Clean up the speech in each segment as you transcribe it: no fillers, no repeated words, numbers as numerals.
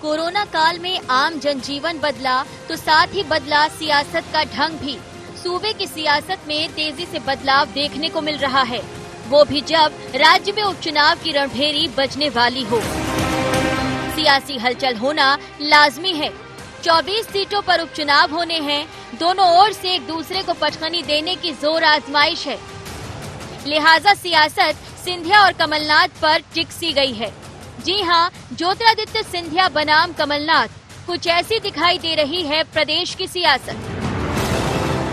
Corona काल में आम जनजीवन बदला तो साथ ही बदला सियासत का ढंग भी। सूबे की सियासत में तेजी से बदलाव देखने को मिल रहा है, वो भी जब राज्य में उपचुनाव की रणभेरी बजने वाली हो। सियासी हलचल होना लाजमी है। 24 सीटों पर उपचुनाव होने हैं। दोनों ओर से एक दूसरे को पटखनी देने की जोर आजमाइश है। लिहाजा सियासत सिंधिया और कमलनाथ पर टिकसी गई है। जी हां, ज्योतिरादित्य सिंधिया बनाम कमलनाथ, कुछ ऐसी दिखाई दे रही है प्रदेश की सियासत।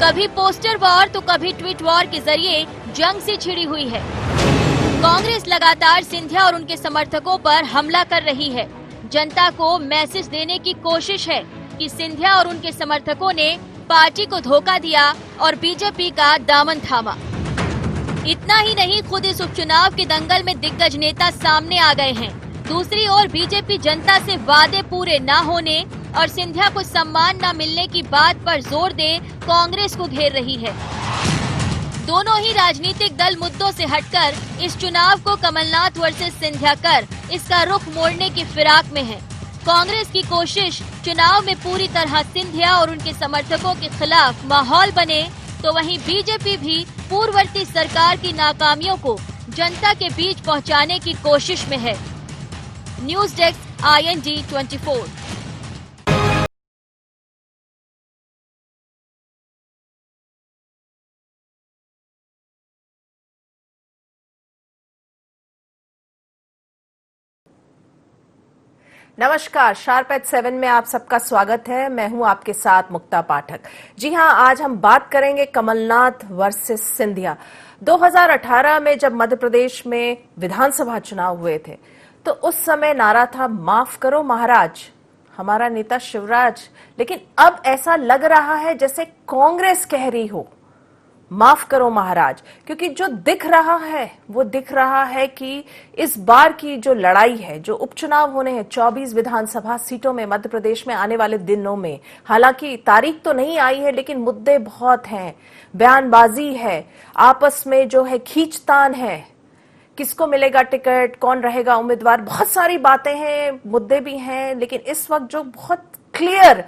कभी पोस्टर वॉर तो कभी ट्वीट वॉर के जरिए जंग से छिड़ी हुई है। कांग्रेस लगातार सिंधिया और उनके समर्थकों पर हमला कर रही है। जनता को मैसेज देने की कोशिश है कि सिंधिया और उनके समर्थकों ने पार्टी को धोखा दिया और बीजेपी का दामन थामा। इतना ही नहीं, खुद इस उपचुनाव के दंगल में दिग्गज नेता सामने आ गए हैं। दूसरी ओर बीजेपी जनता से वादे पूरे न होने और सिंधिया को सम्मान न मिलने की बात पर जोर दे कांग्रेस को घेर रही है। दोनों ही राजनीतिक दल मुद्दों से हटकर इस चुनाव को कमलनाथ वर्सेस सिंधिया कर इसका रुख मोड़ने की फिराक में है। कांग्रेस की कोशिश चुनाव में पूरी तरह सिंधिया और उनके समर्थकों के खिलाफ माहौल बने, तो वहीं बीजेपी भी पूर्ववर्ती सरकार की नाकामियों को जनता के बीच पहुंचाने की कोशिश में है। News desk IND 24। नमस्कार, शार्प एट 7 में आप सबका स्वागत है। मैं हूं आपके साथ मुक्ता पाठक। जी हां, आज हम बात करेंगे कमलनाथ वर्सेस सिंधिया। 2018 में जब मध्य प्रदेश में विधानसभा चुनाव हुए थे तो उस समय नारा था माफ करो महाराज, हमारा नेता शिवराज। लेकिन अब ऐसा लग रहा है जैसे कांग्रेस कह रही हो माफ करो महाराज, क्योंकि जो दिख रहा है वो दिख रहा है कि इस बार की जो लड़ाई है, जो उपचुनाव होने हैं 24 विधानसभा सीटों में मध्य प्रदेश में आने वाले दिनों में, हालांकि तारीख तो नहीं आई है लेकिन मुद्दे बहुत हैं, बयानबाजी है, आपस में जो है खींचतान है, किसको मिलेगा टिकट, कौन रहेगा उम्मीदवार, बहुत सारी बातें हैं, मुद्दे भी हैं। लेकिन इस वक्त जो बहुत क्लियर,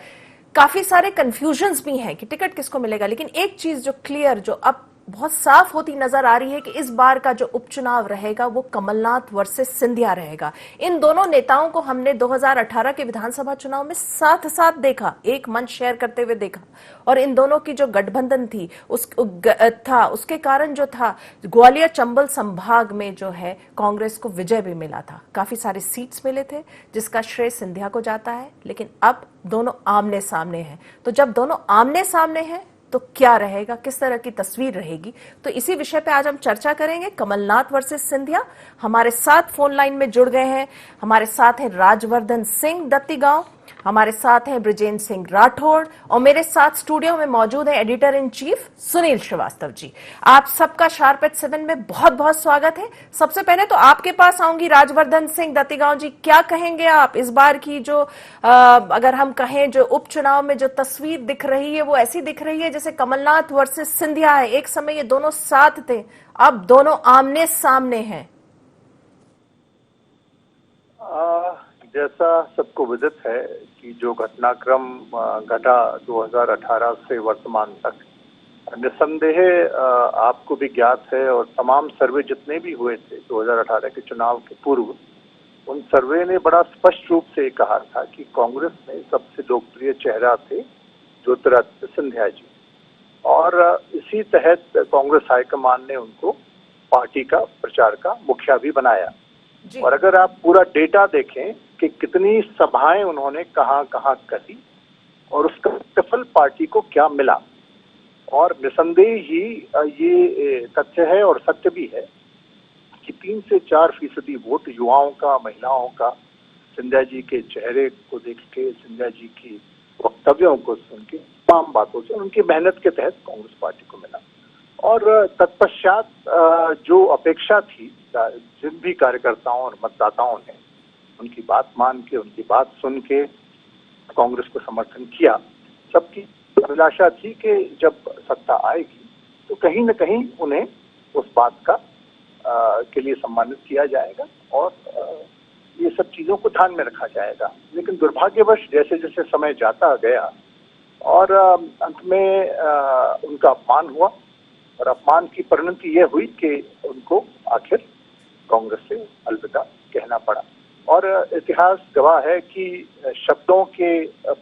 काफी सारे कंफ्यूजन्स भी हैं कि टिकट किसको मिलेगा, लेकिन एक चीज जो क्लियर, जो अब बहुत साफ होती नजर आ रही है कि इस बार का जो उपचुनाव रहेगा वो कमलनाथ वर्सेस सिंधिया रहेगा। इन दोनों नेताओं को हमने 2018 के विधानसभा चुनाव में साथ साथ देखा, एक मंच शेयर करते हुए देखा, और इन दोनों की जो गठबंधन थी उसके कारण जो था ग्वालियर चंबल संभाग में जो है कांग्रेस को विजय भी मिला था, काफी सारे सीट्स मिले थे जिसका श्रेय सिंधिया को जाता है। लेकिन अब दोनों आमने सामने हैं, तो जब दोनों आमने सामने हैं तो क्या रहेगा, किस तरह की तस्वीर रहेगी, तो इसी विषय पे आज हम चर्चा करेंगे। कमलनाथ वर्सेस सिंधिया। हमारे साथ फोन लाइन में जुड़ गए हैं, हमारे साथ हैं राजवर्धन सिंह दत्तीगांव, हमारे साथ हैं ब्रिजेंद्र सिंह राठौड़, और मेरे साथ स्टूडियो में मौजूद है editor in chief Sunil Srivastava ji. आप सबका शार्प एट 7 में बहुत बहुत स्वागत है। सबसे पहले तो आपके पास आऊंगी, राजवर्धन सिंह दत्तीगांव जी, क्या कहेंगे आप इस बार की जो अगर हम कहें जो उपचुनाव में जो तस्वीर दिख रही है वो ऐसी दिख रही है जैसे कमलनाथ वर्सेस सिंधिया है, एक समय ये दोनों साथ थे, अब दोनों आमने सामने हैं। जैसा सबको विदित है कि जो घटनाक्रम घटा 2018 से वर्तमान तक, निस्संदेह आपको भी ज्ञात है और तमाम सर्वे जितने भी हुए थे 2018 के चुनाव के पूर्व, उन सर्वे ने बड़ा स्पष्ट रूप से कहा था कि कांग्रेस में सबसे लोकप्रिय चेहरा थे ज्योतिरादित्य सिंधिया जी, और इसी तहत कांग्रेस हाईकमान ने उनको पार्टी का प्रचार का मुखिया भी बनाया। और अगर आप पूरा डेटा देखें कि कितनी सभाएं उन्होंने कहां कहां करी और उसका सफल पार्टी को क्या मिला, और निसंदेह ही ये तथ्य है और सत्य भी है कि 3 से 4% वोट युवाओं का, महिलाओं का सिंधिया जी के चेहरे को देख के, सिंधिया जी की वक्तव्यों को सुन के, तमाम बातों से, उनकी मेहनत के तहत कांग्रेस पार्टी को मिला। और तत्पश्चात जो अपेक्षा थी जिन भी कार्यकर्ताओं और मतदाताओं ने उनकी बात मान के, उनकी बात सुन के कांग्रेस को समर्थन किया, सबकी अभिलाषा थी कि जब सत्ता आएगी तो कहीं न कहीं उन्हें उस बात का के लिए सम्मानित किया जाएगा और ये सब चीजों को ध्यान में रखा जाएगा। लेकिन दुर्भाग्यवश जैसे जैसे समय जाता गया और अंत में उनका अपमान हुआ और अपमान की परिणति ये हुई कि उनको आखिर कांग्रेस से अलविदा कहना पड़ा। और इतिहास गवाह है कि शब्दों के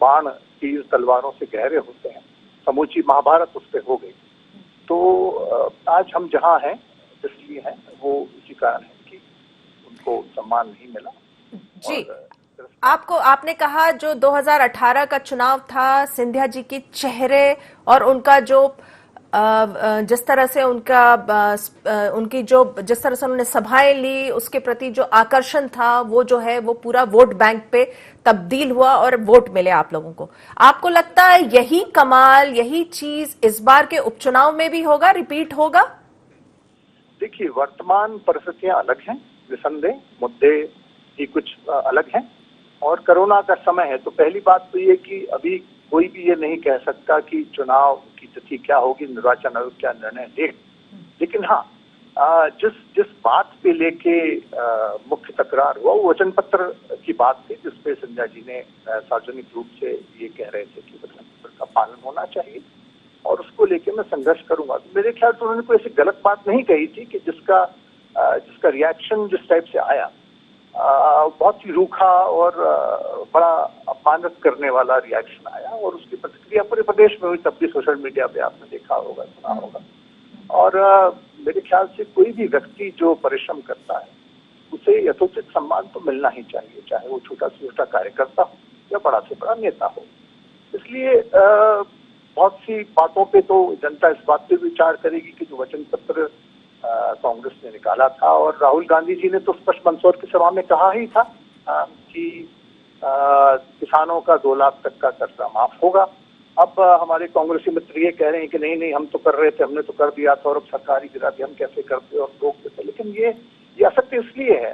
बाण तीर तलवारों से गहरे होते हैं। समूची महाभारत उस पर हो गई। तो आज हम जहां हैं इसलिए हैं वो इसी कारण है कि उनको सम्मान नहीं मिला। जी, आपने कहा जो 2018 का चुनाव था, सिंधिया जी के चेहरे और उनका जो जिस तरह से जिस तरह से उन्होंने सभाएं ली, उसके प्रति जो आकर्षण था वो जो है वो पूरा वोट बैंक पे तब्दील हुआ और वोट मिले आप लोगों को। आपको लगता है यही कमाल, यही चीज इस बार के उपचुनाव में भी होगा, रिपीट होगा? देखिए, वर्तमान परिस्थितियां अलग हैं, निसंदेह मुद्दे ही कुछ अलग हैं और कोरोना का समय है। तो पहली बात तो ये कि अभी कोई भी ये नहीं कह सकता कि चुनाव की तिथि क्या होगी, निर्वाचन आयोग क्या निर्णय दे। लेकिन हाँ, जिस बात पे लेके मुख्य तकरार हुआ वो वचन पत्र की बात थी, जिसपे सिंधिया जी ने सार्वजनिक रूप से ये कह रहे थे कि वचन पत्र का पालन होना चाहिए और उसको लेके मैं संघर्ष करूंगा। तो मेरे ख्याल से उन्होंने कोई ऐसी गलत बात नहीं कही थी कि जिसका रिएक्शन जिस टाइप से आया बहुत ही रूखा और बड़ा अपमानित करने वाला रिएक्शन आया और उसकी प्रतिक्रिया पूरे प्रदेश में हुई। तब भी सोशल मीडिया पे आपने देखा होगा, सुना होगा। और मेरे ख्याल से कोई भी व्यक्ति जो परिश्रम करता है उसे यथोचित सम्मान तो मिलना ही चाहिए, चाहे वो छोटा से छोटा कार्यकर्ता हो या बड़ा से बड़ा नेता हो। इसलिए बहुत सी बातों पे तो जनता इस बात पे विचार करेगी कि जो वचन पत्र कांग्रेस ने निकाला था, और राहुल गांधी जी ने तो स्पष्ट मंदसौर की सभा में कहा ही था कि किसानों का 2 लाख तक का कर्जा माफ होगा। अब हमारे कांग्रेसी मित्र ये कह रहे हैं कि नहीं हम तो कर रहे थे, हमने तो कर दिया था और अब सरकार ही गिरा दी, हम कैसे करते और रोक देते। लेकिन ये असत्य इसलिए है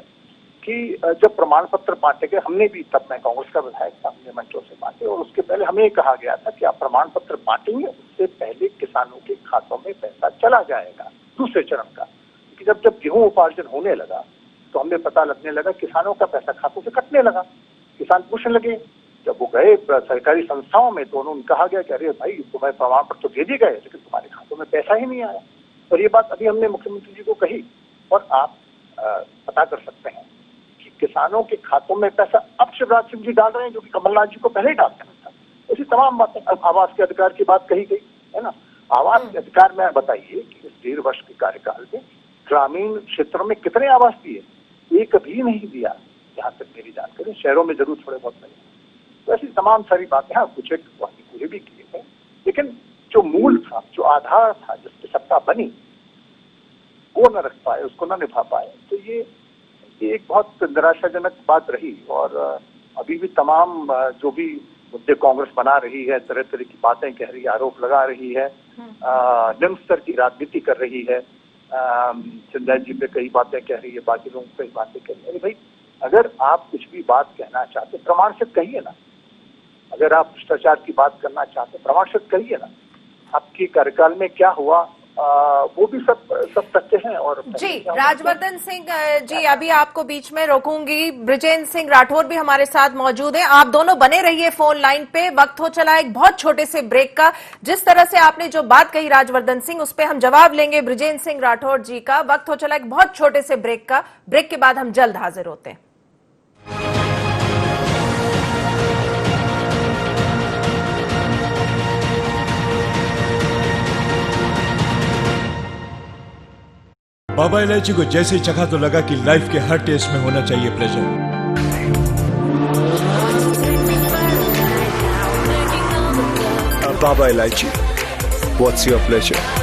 कि जब प्रमाण पत्र बांटे गए, हमने भी, तब मैं कांग्रेस का विधायक था, हमने मंचों से बांटे और उसके पहले हमें कहा गया था कि आप प्रमाण पत्र बांटेंगे उससे पहले किसानों के खातों में पैसा चला जाएगा दूसरे चरण का। क्योंकि जब गेहूं उपार्जन होने लगा तो हमें पता लगने लगा किसानों का पैसा खातों से कटने लगा। किसान पूछने लगे, जब वो गए सरकारी संस्थाओं में तो उन्होंने कहा गया कि अरे भाई तुम्हें प्रमाण पत्र तो दे दिए गए लेकिन तुम्हारे खातों में पैसा ही नहीं आया। और ये बात अभी हमने मुख्यमंत्री जी को कही और आप पता कर सकते हैं कि किसानों के खातों में पैसा अब शिवराज सिंह जी डाल रहे हैं, जो कि कमलनाथ जी को पहले ही डाल देना था। ऐसी तमाम बातें। अब आवास के अधिकार की बात कही गई है ना। आवास के अधिकार में बताइए कि इस 1.5 वर्ष के कार्यकाल में ग्रामीण क्षेत्रों में कितने आवास दिए? एक भी नहीं दिया जहां तक मेरी जानकारी। शहरों में जरूर थोड़े बहुत नहीं। तो ऐसी तमाम सारी बातें, हाँ कुछ एक पूरे भी किए हैं, लेकिन जो मूल था, जो आधार था, जिस पे सत्ता बनी, वो न रख पाए, उसको न निभा पाए। तो ये एक बहुत निराशाजनक बात रही। और अभी भी तमाम जो भी मुद्दे कांग्रेस बना रही है, तरह तरह की बातें कह रही है, आरोप लगा रही है, निम्न स्तर की राजनीति कर रही है, सिंधिया जी पे कई बातें कह रही है, बाकी लोगों पे कई बातें कह रही है। अरे भाई, अगर आप कुछ भी बात कहना चाहते प्रमाण से कहिए ना। अगर आप भ्रष्टाचार की बात करना चाहते प्रमाण से कहिए ना। आपके कार्यकाल में क्या हुआ वो भी सब तथ्य हैं। और जी, राजवर्धन सिंह जी, अभी आपको बीच में रोकूंगी। बृजेंद्र सिंह राठौर भी हमारे साथ मौजूद हैं। आप दोनों बने रहिए फोन लाइन पे। वक्त हो चला एक बहुत छोटे से ब्रेक का। जिस तरह से आपने जो बात कही राजवर्धन सिंह, उस पर हम जवाब लेंगे बृजेंद्र सिंह राठौर जी का। वक्त हो चला एक बहुत छोटे से ब्रेक का। ब्रेक के बाद हम जल्द हाजिर होते हैं। बाबा इलायची को जैसे चखा तो लगा कि लाइफ के हर टेस्ट में होना चाहिए प्लेजर। बाबा इलायची, व्हाट्स योर प्लेजर?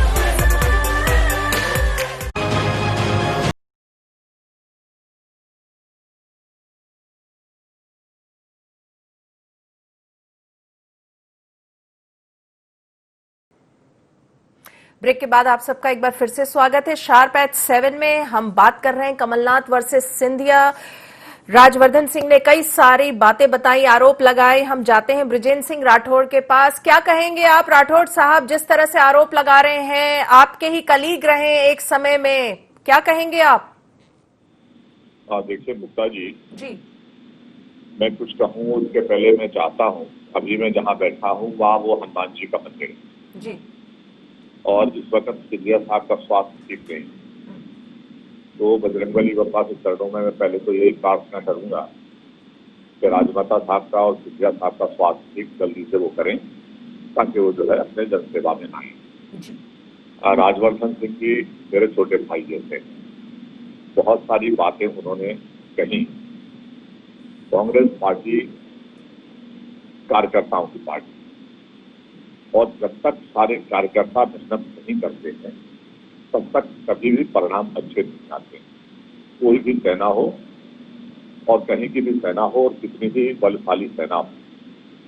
ब्रेक के बाद आप सबका एक बार फिर से स्वागत है। शार्प एट 7 में हम बात कर रहे हैं कमलनाथ वर्सेस सिंधिया। राजवर्धन सिंह ने कई सारी बातें बताई, आरोप लगाए। हम जाते हैं बृजेंद्र सिंह राठौर के पास। क्या कहेंगे आप राठौर साहब, जिस तरह से आरोप लगा रहे हैं, आपके ही कलीग रहे एक समय में, क्या कहेंगे आप? देखिए मुक्ता जी, मैं कुछ कहूँ उसके पहले मैं चाहता हूँ, अभी मैं जहाँ बैठा हूँ वहाँ वो हनुमान जी का मंदिर है जी। और इस वक्त सिंधिया साहब का स्वास्थ्य ठीक नहीं, तो बजरंगबली बप्पा के चरणों में मैं पहले तो यही प्रार्थना करूंगा कि राजमाता साहब का और सिंधिया साहब का स्वास्थ्य ठीक जल्दी से वो करें ताकि वो जो है अपने जनसेवा में आए। राजवर्धन सिंह जी मेरे छोटे भाई जैसे, बहुत सारी बातें उन्होंने कही। कांग्रेस पार्टी कार्यकर्ताओं की पार्टी, और जब तक सारे कार्यकर्ता मेहनत नहीं करते हैं तब तक कभी भी परिणाम अच्छे नहीं आते। कोई भी सेना हो और कहीं की भी सेना हो और कितनी भी बलशाली सेना हो,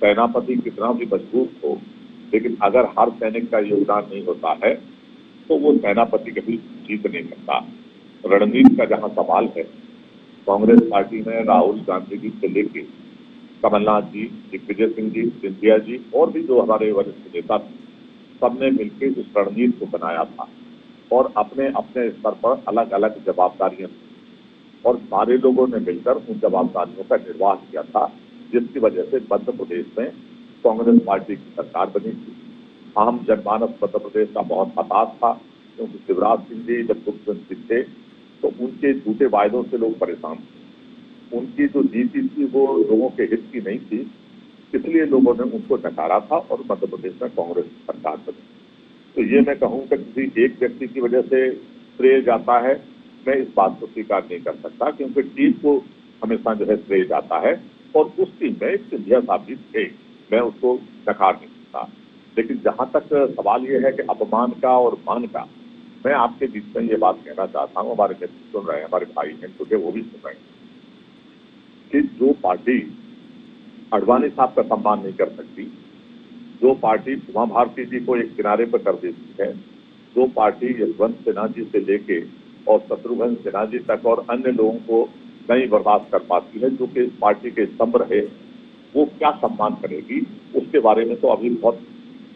सेनापति कितना भी मजबूत हो, लेकिन अगर हर सैनिक का योगदान नहीं होता है तो वो सेनापति कभी जीत नहीं सकता। रणनीति का जहां सवाल है, कांग्रेस पार्टी में राहुल गांधी जी से लेके कमलनाथ जी, दिग्विजय सिंह जी, सिंधिया जी और भी जो हमारे वरिष्ठ नेता थे, सबने मिलकर उस रणनीति को बनाया था और अपने अपने स्तर पर अलग अलग जवाबदारियां दी और सारे लोगों ने मिलकर उन जवाबदारियों का निर्वाह किया था, जिसकी वजह से मध्य प्रदेश में कांग्रेस पार्टी की सरकार बनी थी। आम जनमानस मध्य प्रदेश का बहुत हताश था, क्योंकि शिवराज सिंह जी जब मुख्यमंत्री थे तो उनके झूठे वायदों से लोग परेशान थे। उनकी जो नीति थी वो लोगों के हित की नहीं थी, इसलिए लोगों ने उनको नकारा था और मध्य प्रदेश में कांग्रेस सरकार बनी। तो ये मैं कहूँ कि किसी एक व्यक्ति की वजह से श्रेय जाता है, मैं इस बात को स्वीकार नहीं कर सकता, क्योंकि टीम को हमेशा जो है श्रेय जाता है और उस टीम में सिंधिया साहब भी थे, मैं उसको नकार नहीं सकता। लेकिन जहां तक सवाल ये है कि अपमान का और मान का, मैं आपके बीच में ये बात कहना चाहता हूँ, हमारे मित्र सुन रहे हैं, हमारे भाई हैं क्योंकि वो भी सुन रहे हैं, कि जो पार्टी अडवाणी साहब का सम्मान नहीं कर सकती, जो पार्टी उमा भारती जी को एक किनारे पर कर देती है, जो पार्टी यशवंत सिन्हा जी से लेके और शत्रुघ्न सिन्हा जी तक और अन्य लोगों को नहीं बर्दाश्त कर पाती है, जो कि इस पार्टी के स्तंभ रहे, वो क्या सम्मान करेगी, उसके बारे में तो अभी बहुत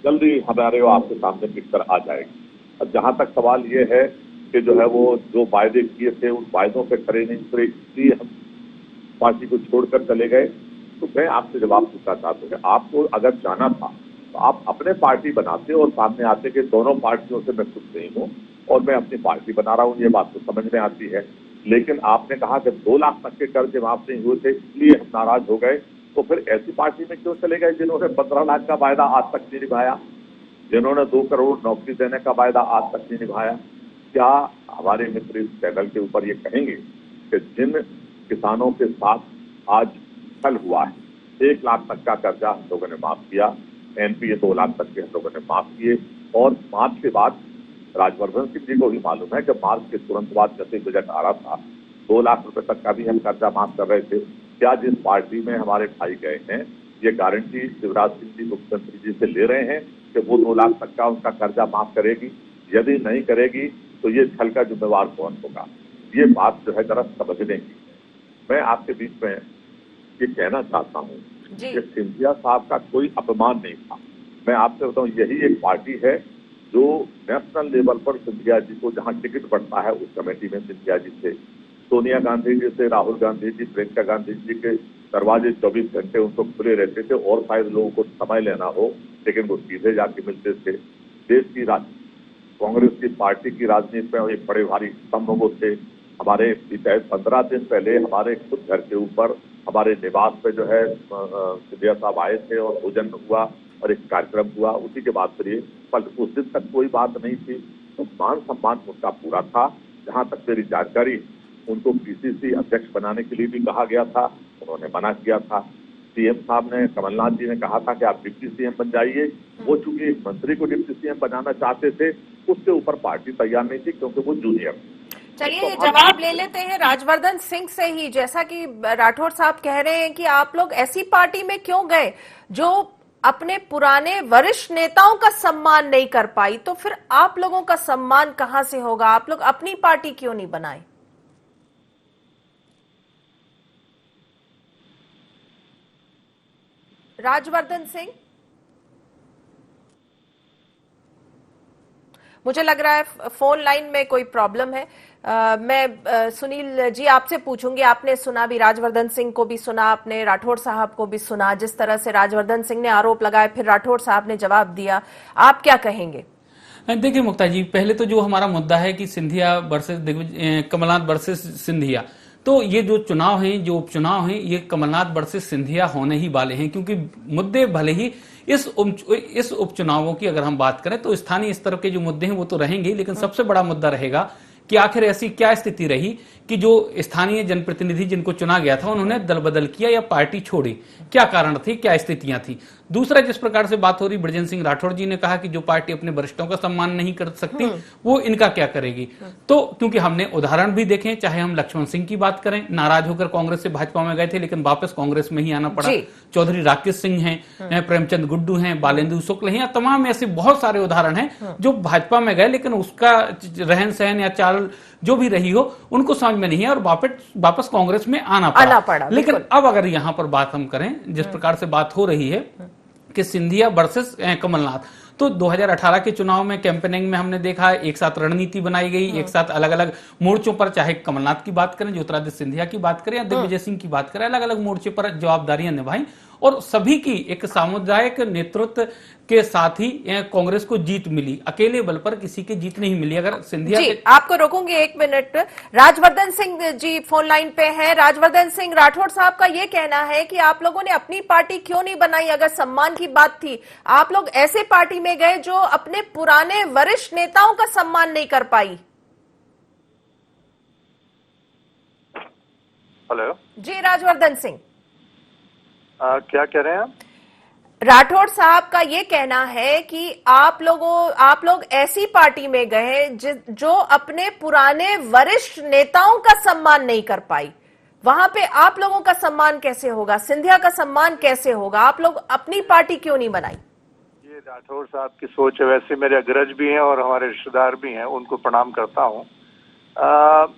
जल्दी हमारे आपके सामने पिक्चर आ जाएगी। अब जहां तक सवाल ये है कि जो है वो जो वायदे किए थे उन वायदों पे खड़े नहीं उतरे, इसलिए हम पार्टी को छोड़कर चले गए, तो मैं आपसे जवाब पूछना चाहता हूँ कि आपको अगर जाना था तो आप अपने पार्टी बनाते और सामने आते कि दोनों पार्टियों से मैं खुश नहीं हूँ और मैं अपनी पार्टी बना रहा हूँ, ये बात तो समझ में आती है। लेकिन आपने कहा कि 2 लाख तक के कर्ज माफ नहीं हुए थे इसलिए हम नाराज हो गए, तो फिर ऐसी पार्टी में क्यों चले गए जिन्होंने 15 लाख का वायदा आज तक नहीं निभाया, जिन्होंने 2 करोड़ नौकरी देने का वायदा आज तक नहीं निभाया? क्या हमारे मित्र इस चैनल के ऊपर ये कहेंगे कि जिन किसानों के साथ आज छल हुआ है, 1 लाख तक का कर्जा हम लोगों ने माफ किया, एनपीए 2 लाख तक के हम लोगों ने माफ किए, और मार्च के बाद राजवर्धन सिंह जी को भी मालूम है कि मार्च के तुरंत बाद जैसे बजट आ रहा था 2 लाख रुपए तक का भी हम कर्जा माफ कर रहे थे। क्या जिस पार्टी में हमारे भाई गए हैं ये गारंटी शिवराज सिंह जी मुख्यमंत्री जी से ले रहे हैं कि वो 2 लाख तक का उनका कर्जा माफ करेगी? यदि नहीं करेगी तो ये छल का जिम्मेवार कौन होगा? ये बात जो है जरा समझने की। मैं आपके बीच में ये कहना चाहता हूँ कि सिंधिया साहब का कोई अपमान नहीं था। मैं आपसे बताऊं, यही एक पार्टी है जो नेशनल लेवल पर सिंधिया जी को जहां टिकट बढ़ता है उस कमेटी में सिंधिया जी से, सोनिया गांधी जी से, राहुल गांधी जी, प्रियंका गांधी जी के दरवाजे 24 घंटे उनको खुले रहते थे और शायद लोगों को समय लेना हो, लेकिन वो सीधे जाके मिलते थे। देश की कांग्रेस की पार्टी की राजनीति में एक बड़े भारी स्तंभ वो थे। हमारे 15 दिन पहले हमारे खुद घर के ऊपर हमारे निवास पे जो है सिंधिया साहब आए थे और भोजन हुआ और एक कार्यक्रम हुआ, उसी के बाद फिर पर उस दिन तक कोई बात नहीं थी, तो मान सम्मान उनका पूरा था। जहां तक मेरी जानकारी, उनको पीसीसी अध्यक्ष बनाने के लिए भी कहा गया था, उन्होंने मना किया था। सीएम साहब ने, कमलनाथ जी ने कहा था कि आप डिप्टी सीएम बन जाइए, वो चूंकि एक मंत्री को डिप्टी सीएम बनाना चाहते थे, उसके ऊपर पार्टी तैयार नहीं थी क्योंकि वो जूनियर। चलिए ये जवाब ले लेते हैं राजवर्धन सिंह से ही। जैसा कि राठौर साहब कह रहे हैं कि आप लोग ऐसी पार्टी में क्यों गए जो अपने पुराने वरिष्ठ नेताओं का सम्मान नहीं कर पाई, तो फिर आप लोगों का सम्मान कहां से होगा? आप लोग अपनी पार्टी क्यों नहीं बनाए? राजवर्धन सिंह, मुझे लग रहा है फोन लाइन में कोई प्रॉब्लम है। मैं सुनील जी आपसे पूछूंगी, आपने सुना भी, राजवर्धन सिंह को भी सुना आपने, राठौड़ साहब को भी सुना, जिस तरह से राजवर्धन सिंह ने आरोप लगाए फिर राठौड़ साहब ने जवाब दिया, आप क्या कहेंगे? देखिए मुक्ता जी, पहले तो जो हमारा मुद्दा है कि सिंधिया वर्सेस कमलनाथ वर्सेस सिंधिया, तो ये जो चुनाव हैं, जो उपचुनाव हैं, ये कमलनाथ वर्सेस सिंधिया होने ही वाले हैं, क्योंकि मुद्दे भले ही इस उपचुनावों की अगर हम बात करें तो स्थानीय स्तर के जो मुद्दे हैं वो तो रहेंगे, लेकिन सबसे बड़ा मुद्दा रहेगा कि आखिर ऐसी क्या स्थिति रही कि जो स्थानीय जनप्रतिनिधि जिनको चुना गया था उन्होंने दल बदल किया या पार्टी छोड़ी, क्या कारण थे, क्या स्थितियां थी। दूसरा, जिस प्रकार से बात हो रही, बृजेंद्र सिंह राठौड़ जी ने कहा कि जो पार्टी अपने वरिष्ठों का सम्मान नहीं कर सकती वो इनका क्या करेगी। तो क्योंकि हमने उदाहरण भी देखे, चाहे हम लक्ष्मण सिंह की बात करें, नाराज होकर कांग्रेस से भाजपा में गए थे लेकिन वापस कांग्रेस में ही आना पड़ा, चौधरी राकेश सिंह हैं, प्रेमचंद गुड्डू हैं, बालेंदु शुक्ल हैं, तमाम ऐसे बहुत सारे उदाहरण हैं जो भाजपा में गए लेकिन उसका रहन सहन या चाल जो भी रही हो उनको समझ में नहीं है और वापस कांग्रेस में आना पड़ा। लेकिन अब अगर यहां पर बात हम करें, जिस प्रकार से बात हो रही है कि सिंधिया वर्सेस कमलनाथ, तो 2018 के चुनाव में कैंपेनिंग में हमने देखा है एक साथ रणनीति बनाई गई, एक साथ अलग अलग मोर्चों पर, चाहे कमलनाथ की बात करें, ज्योतिरादित्य सिंधिया की बात करें या दिग्विजय सिंह की बात करें, अलग अलग मोर्चे पर जवाबदारियां निभाई और सभी की एक सामुदायिक नेतृत्व के साथ ही कांग्रेस को जीत मिली, अकेले बल पर किसी की जीत नहीं मिली। अगर सिंधिया जी, आपको रोकूंगी 1 minute. Rajvardhan Singh ji phone line पे हैं। राजवर्धन सिंह, राठौड़ साहब का ये कहना है कि आप लोगों ने अपनी पार्टी क्यों नहीं बनाई? अगर सम्मान की बात थी, आप लोग ऐसे पार्टी में गए जो अपने पुराने वरिष्ठ नेताओं का सम्मान नहीं कर पाई। हेलो जी राजवर्धन सिंह, क्या कह रहे हैं आप? राठौड़ साहब का ये कहना है कि आप लोग ऐसी पार्टी में गए जो अपने पुराने वरिष्ठ नेताओं का सम्मान नहीं कर पाई। वहां पे आप लोगों का सम्मान कैसे होगा? सिंधिया का सम्मान कैसे होगा? आप लोग अपनी पार्टी क्यों नहीं बनाई? ये राठौड़ साहब की सोच है। वैसे मेरे अग्रज भी हैं और हमारे रिश्तेदार भी हैं, उनको प्रणाम करता हूँ।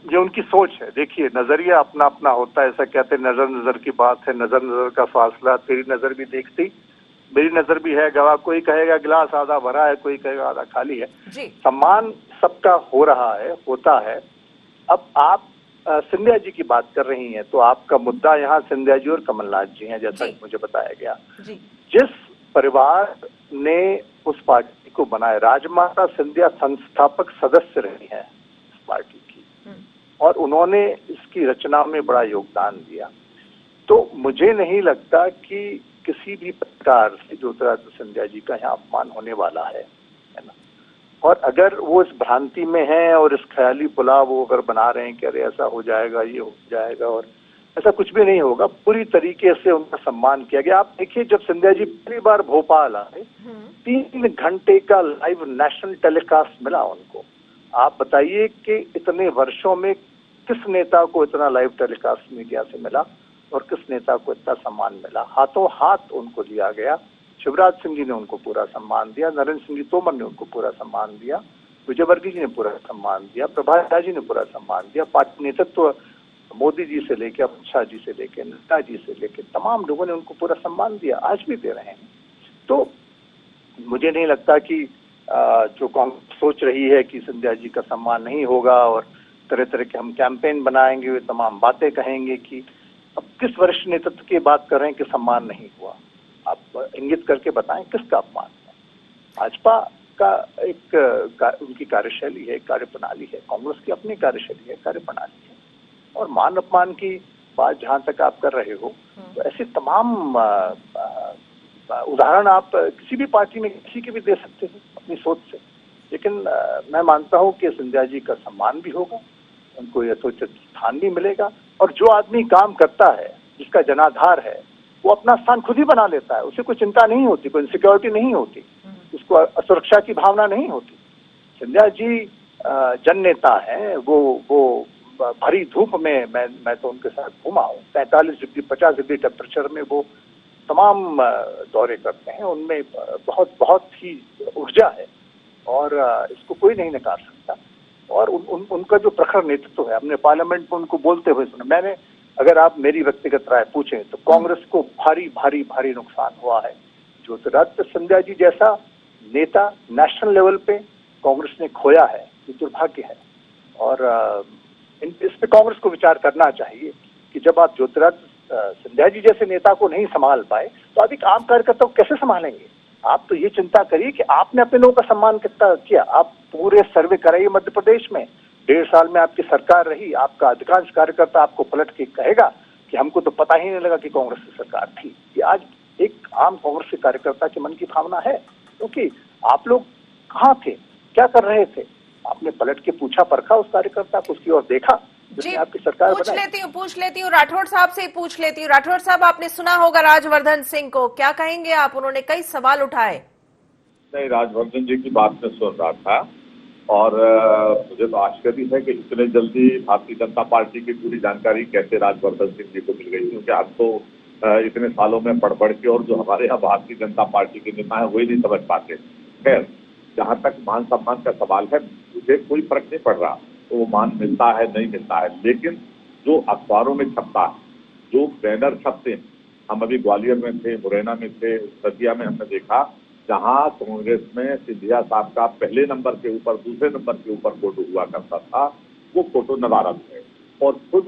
ये उनकी सोच है। देखिए, नजरिया अपना अपना होता है। ऐसा कहते हैं नजर नजर की बात है, नजर नजर का फासला, तेरी नजर भी देखती मेरी नजर भी है गवाह। कोई कहेगा गिलास आधा भरा है, कोई कहेगा आधा खाली है। सम्मान सबका हो रहा है, होता है। अब आप सिंधिया जी की बात कर रही हैं, तो आपका मुद्दा यहाँ सिंधिया जी और कमलनाथ जी हैं, जैसा मुझे बताया गया। जिस परिवार ने उस पार्टी को बनाया, राजमाता सिंधिया संस्थापक सदस्य रही है इस पार्टी की, और उन्होंने इसकी रचना में बड़ा योगदान दिया। तो मुझे नहीं लगता कि किसी भी प्रकार से ज्योतिरादित्य सिंधिया जी का यहाँ अपमान होने वाला है ना। और अगर वो इस भ्रांति में हैं और इस ख्याली पुलाव वो अगर बना रहे हैं कि अरे ऐसा हो जाएगा, ये हो जाएगा, और ऐसा कुछ भी नहीं होगा। पूरी तरीके से उनका सम्मान किया गया। आप देखिए, जब सिंधिया जी पहली बार भोपाल आए, 3 घंटे का लाइव नेशनल टेलीकास्ट मिला उनको। आप बताइए कि इतने वर्षों में किस नेता को इतना लाइव टेलीकास्ट मीडिया से मिला और किस नेता को इतना सम्मान मिला। हाथों हाथ उनको दिया गया। शिवराज सिंह जी ने उनको पूरा सम्मान दिया, नरेंद्र सिंह जी तोमर ने उनको पूरा सम्मान दिया, विजयवर्गीय जी ने पूरा सम्मान दिया, प्रभात जी ने पूरा सम्मान दिया। पार्टी नेतृत्व मोदी जी से लेकर, अमित शाह जी से लेकर, नड्डा जी से लेकर तमाम लोगों ने उनको पूरा सम्मान दिया, आज भी दे रहे हैं। तो मुझे नहीं लगता कि जो कांग्रेस सोच रही है कि सिंधिया जी का सम्मान नहीं होगा और तरह तरह के हम कैंपेन बनाएंगे, वे तमाम बातें कहेंगे कि अब किस वरिष्ठ नेतृत्व की बात कर रहे हैं कि सम्मान नहीं हुआ। आप इंगित करके बताएं किसका अपमान है। भाजपा का एक उनकी कार्यशैली है, कार्यप्रणाली है, कांग्रेस की अपनी कार्यशैली है, कार्यप्रणाली है। और मान अपमान की बात जहां तक आप कर रहे हो, तो ऐसे तमाम उदाहरण आप किसी भी पार्टी में किसी के भी दे सकते हो अपनी सोच से। लेकिन मैं मानता हूं कि सिंधिया जी का सम्मान भी होगा, उनको यथोचित स्थान भी मिलेगा। और जो आदमी काम करता है, जिसका जनाधार है, वो अपना स्थान खुद ही बना लेता है। उसे कोई चिंता नहीं होती, कोई इनसिक्योरिटी नहीं होती, उसको असुरक्षा की भावना नहीं होती। सिंधिया जी जन नेता हैं। वो भरी धूप में मैं तो उनके साथ घूमा हूँ। 45 डिग्री 50 डिग्री टेम्परेचर में वो तमाम दौरे करते हैं। उनमें बहुत ही ऊर्जा है और इसको कोई नहीं नकार सकता। और उनका जो प्रखर नेतृत्व है, हमने पार्लियामेंट में उनको बोलते हुए सुना। मैंने, अगर आप मेरी व्यक्तिगत राय पूछें, तो कांग्रेस को भारी भारी भारी नुकसान हुआ है। ज्योतिरादित्य सिंधिया जी जैसा नेता नेशनल लेवल पे कांग्रेस ने खोया है, ये दुर्भाग्य है। और इस पे कांग्रेस को विचार करना चाहिए कि जब आप ज्योतिरादित्य सिंधिया जी जैसे नेता को नहीं संभाल पाए तो आप एक आम कार्यकर्ता को कैसे संभालेंगे? आप तो ये चिंता करिए कि आपने अपने लोगों का सम्मान कितना किया। आप पूरे सर्वे कराइए मध्य प्रदेश में, 1.5 साल में आपकी सरकार रही, आपका अधिकांश कार्यकर्ता आपको पलट के कहेगा कि हमको तो पता ही नहीं लगा कि कांग्रेस की सरकार थी। ये आज एक आम कांग्रेस के कार्यकर्ता के मन की भावना है, क्योंकि आप लोग कहाँ थे, क्या कर रहे थे? आपने पलट के पूछा परखा उस कार्यकर्ता को, उसकी ओर देखा जिसने आपकी सरकार पूछ बनाई? लेती हूँ राठौड़ साहब से ही पूछ लेती हूँ। राठौड़ साहब, आपने सुना होगा राजवर्धन सिंह को, क्या कहेंगे आप? उन्होंने कई सवाल उठाए। नहीं, राजवर्धन जी की बात में सुन रहा था और मुझे तो आश्चर्य है कि इतने जल्दी भारतीय जनता पार्टी की पूरी जानकारी कैसे राजवर्धन सिंह जी को मिल गई, क्योंकि हम तो इतने सालों में पढ़ के और जो हमारे यहाँ भारतीय जनता पार्टी के नेता है वही नहीं समझ पाते। खैर, जहाँ तक मान सम्मान का सवाल है, मुझे कोई फर्क नहीं पड़ रहा तो वो मान मिलता है नहीं मिलता है, लेकिन जो अखबारों में छपता है, जो बैनर छपते हैं, हम अभी ग्वालियर में थे, मुरैना में थे, दतिया में हमने देखा जहां कांग्रेस में सिंधिया साहब का पहले नंबर के ऊपर, दूसरे नंबर के ऊपर फोटो हुआ करता था, वो फोटो नदारद है। और खुद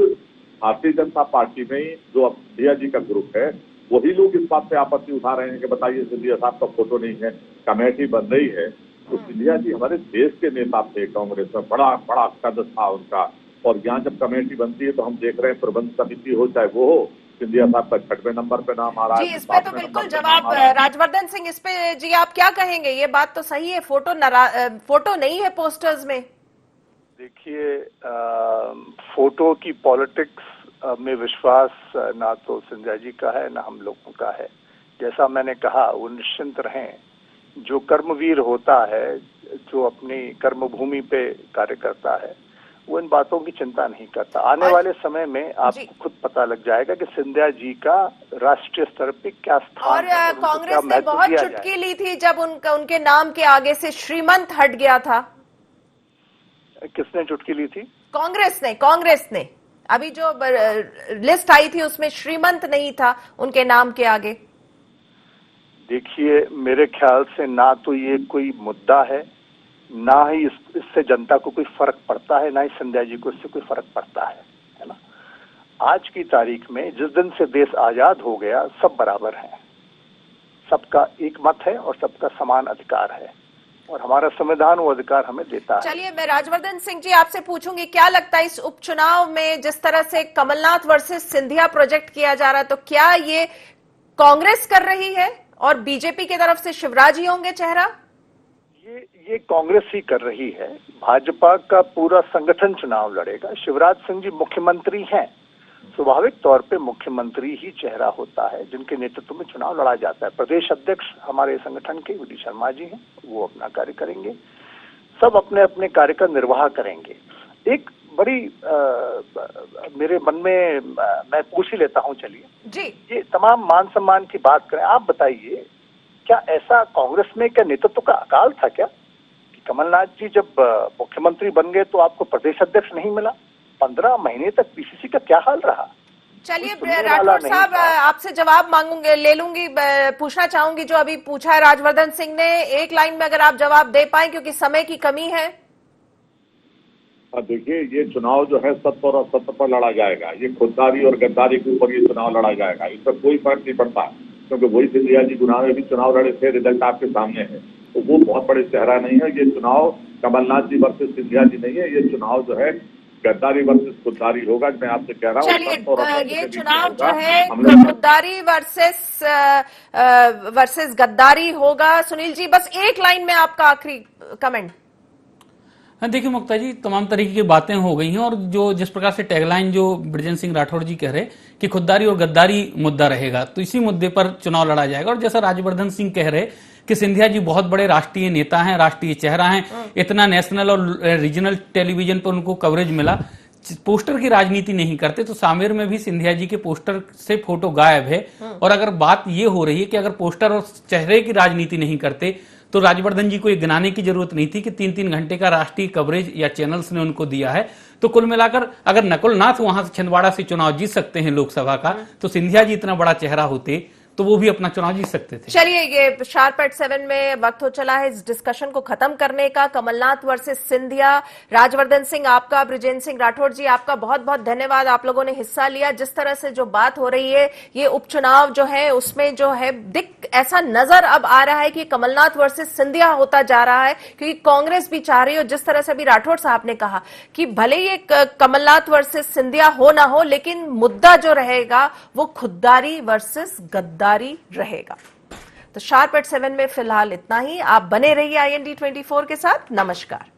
भारतीय जनता पार्टी में जो अब सिंधिया जी का ग्रुप है, वही लोग इस बात पे आपत्ति उठा रहे हैं कि बताइए सिंधिया साहब का फोटो नहीं है, कमेटी बन रही है। तो सिंधिया जी हमारे देश के नेता थे, कांग्रेस में बड़ा बड़ा कद था उनका, और यहाँ जब कमेटी बनती है तो हम देख रहे हैं प्रबंध समिति हो चाहे वो हो, सिंधिया साहब का 6वें नंबर पे नाम आ रहा है। जी, इस पे तो बिल्कुल जवाब राजवर्धन सिंह, इस पे जी आप क्या कहेंगे? ये बात तो सही है, फोटो नहीं है पोस्टर्स में। देखिए, फोटो की पॉलिटिक्स में विश्वास ना तो सिंधिया जी का है ना हम लोगों का है। जैसा मैंने कहा, वो निश्चिंत रहें। जो कर्मवीर होता है, जो अपनी कर्मभूमि पे कार्य करता है, वो इन बातों की चिंता नहीं करता। आने वाले समय में आपको खुद पता लग जाएगा कि सिंधिया जी का राष्ट्रीय स्तर पे क्या स्थान और है, कांग्रेस ने बहुत चुटकी ली थी जब उनके नाम के आगे से श्रीमंत हट गया था। किसने चुटकी ली थी? कांग्रेस ने अभी जो लिस्ट आई थी उसमें श्रीमंत नहीं था उनके नाम के आगे। देखिए, मेरे ख्याल से ना तो ये कोई मुद्दा है, ना ही इससे जनता को कोई फर्क पड़ता है, ना ही सिंधिया जी को इससे कोई फर्क पड़ता है ना। आज की तारीख में, जिस दिन से देश आजाद हो गया, सब बराबर हैं, सबका एक मत है और सबका समान अधिकार है, और हमारा संविधान वो अधिकार हमें देता है। चलिए, मैं राजवर्धन सिंह जी आपसे पूछूंगी, क्या लगता है इस उपचुनाव में जिस तरह से कमलनाथ वर्सेस सिंधिया प्रोजेक्ट किया जा रहा है, तो क्या ये कांग्रेस कर रही है और बीजेपी की तरफ से शिवराज ही होंगे चेहरा? ये कांग्रेस ही कर रही है। भाजपा का पूरा संगठन चुनाव लड़ेगा। शिवराज सिंह जी मुख्यमंत्री हैं, स्वाभाविक तौर पे मुख्यमंत्री ही चेहरा होता है जिनके नेतृत्व में चुनाव लड़ा जाता है। प्रदेश अध्यक्ष हमारे संगठन के विधि शर्मा जी हैं, वो अपना कार्य करेंगे, सब अपने अपने कार्य का निर्वाह करेंगे। एक बड़ी मेरे मन में, मैं पूछ ही लेता हूं, चलिए जी, ये तमाम मान सम्मान की बात करें, आप बताइए, क्या ऐसा कांग्रेस में क्या नेतृत्व का अकाल था क्या कि कमलनाथ जी जब मुख्यमंत्री बन गए तो आपको प्रदेश अध्यक्ष नहीं मिला? 15 महीने तक पीसीसी का क्या हाल रहा? चलिए राठौड़ साहब, आपसे जवाब ले लूंगी, पूछना चाहूंगी जो अभी पूछा है राजवर्धन सिंह ने, एक लाइन में अगर आप जवाब दे पाए क्योंकि समय की कमी है। देखिए, ये चुनाव जो है सत्य और असत्य पर लड़ा जाएगा। ये खुददारी और गद्दारी के ऊपर ये चुनाव लड़ा जाएगा, इस पर कोई फर्क नहीं पड़ता, क्योंकि वही सिंधिया जी गुना में भी चुनाव लड़े थे, रिजल्ट आपके सामने है। तो वो बहुत बड़े चेहरा नहीं है। ये चुनाव कमलनाथ जी वर्सेस सिंधिया जी नहीं है, ये चुनाव जो है गद्दारी वर्सेस खुददारी होगा। मैं आपसे कह रहा हूँ, ये चुनाव जो है खुददारी वर्सेस गद्दारी होगा। सुनील जी, बस एक लाइन में आपका आखिरी कमेंट। देखिए मुक्ता जी, तमाम तरीके की बातें हो गई हैं, और जो जिस प्रकार से टैगलाइन जो बृजेंद्र सिंह राठौड़ जी कह रहे कि खुददारी और गद्दारी मुद्दा रहेगा, तो इसी मुद्दे पर चुनाव लड़ा जाएगा। और जैसा राजवर्धन सिंह कह रहे कि सिंधिया जी बहुत बड़े राष्ट्रीय नेता हैं, राष्ट्रीय चेहरा हैं, इतना नेशनल और रीजनल टेलीविजन पर उनको कवरेज मिला, पोस्टर की राजनीति नहीं करते, तो सामेर में भी सिंधिया जी के पोस्टर से फोटो गायब है। और अगर बात ये हो रही है कि अगर पोस्टर और चेहरे की राजनीति नहीं करते तो राजवर्धन जी को ये गिनाने की जरूरत नहीं थी कि 3-3 घंटे का राष्ट्रीय कवरेज या चैनल्स ने उनको दिया है। तो कुल मिलाकर अगर नकुलनाथ वहां से छिंदवाड़ा से चुनाव जीत सकते हैं लोकसभा का, तो सिंधिया जी इतना बड़ा चेहरा होते तो वो भी अपना चुनाव जीत सकते थे। चलिए, ये शार्प एट 7 में वक्त हो चला है इस डिस्कशन को खत्म करने का। कमलनाथ वर्सेस सिंधिया। राजवर्धन सिंह आपका, बृजेंद्र सिंह राठौड़ जी आपका बहुत बहुत धन्यवाद, आप लोगों ने हिस्सा लिया। जिस तरह से जो बात हो रही है, ये उपचुनाव जो है उसमें जो है ऐसा नजर अब आ रहा है कि कमलनाथ वर्सेस सिंधिया होता जा रहा है, क्योंकि कांग्रेस भी चाह रही है। जिस तरह से अभी राठौड़ साहब ने कहा कि भले ये कमलनाथ वर्सेस सिंधिया हो ना हो, लेकिन मुद्दा जो रहेगा वो खुददारी वर्सेस गद्दारी रहेगा। तो शार्प एट 7 में फिलहाल इतना ही। आप बने रहिए IND 24 के साथ। नमस्कार।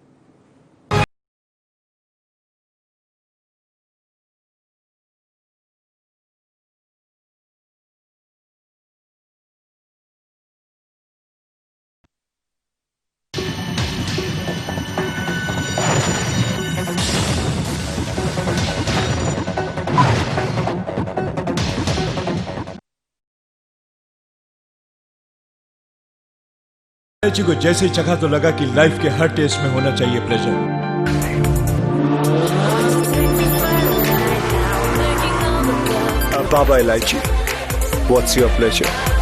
इलायची को जैसे चखा तो लगा कि लाइफ के हर टेस्ट में होना चाहिए pleasure. Baba Ilaichi, what's your pleasure?